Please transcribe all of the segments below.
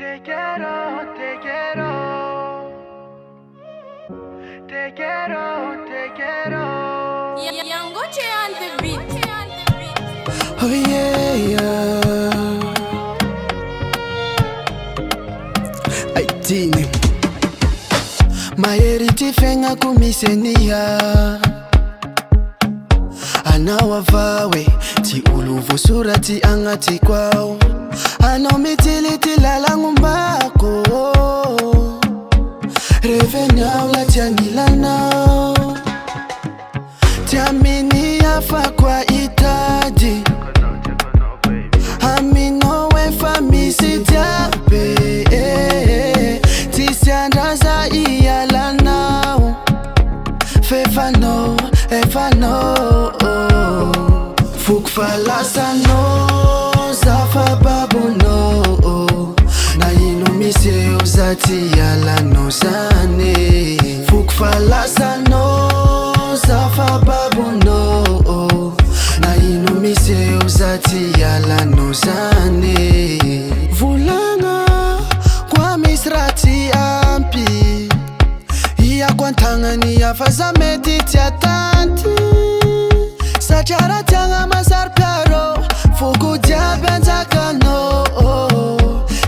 Te quiero, te quiero. Te quiero, te quiero. Young Gucci on the beat. Oh yeah, yeah. I dini Maherity fiaigna misenia anao avawe ty olo voasoraty agnatiko ao anao mitility lalagnombako reveniao la tianilanao tiamini afakwa itadi aminao efa misy tiabe tisiandraza ialanao fefanao efanao foko falasanao zafababonao na ino misy eo za ty ialanao zany foko falasanao zafababonao na ino misy eo za ty ialanao zany volagna kwa misy raty ampy iako antagnany afa za mety tiatanty satria raha tiagna masari-piaro foko jiaby anjakanao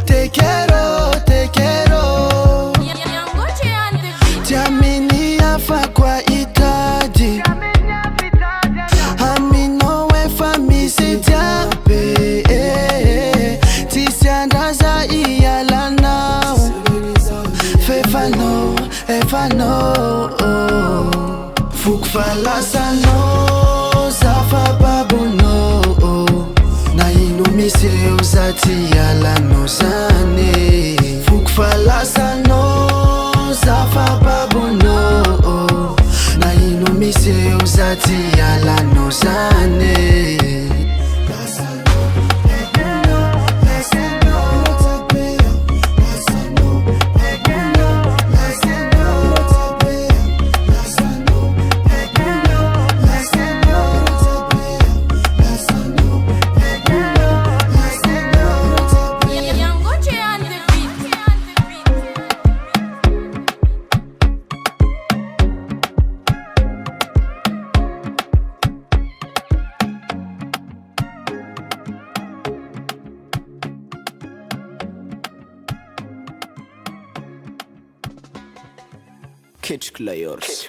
te quiero, te quiero. Young Gucci on the beat. Tiamini afakwa itadi aminao efa misy tiabe tisiandraza ialanao fefanao efanao foko falasanao zafababonao na ino misy eo za ty ialanao zany foko falasanao zafababonao na ino misy eo za ty ialanao zany Young Gucci on the beat. Kitch Clayors.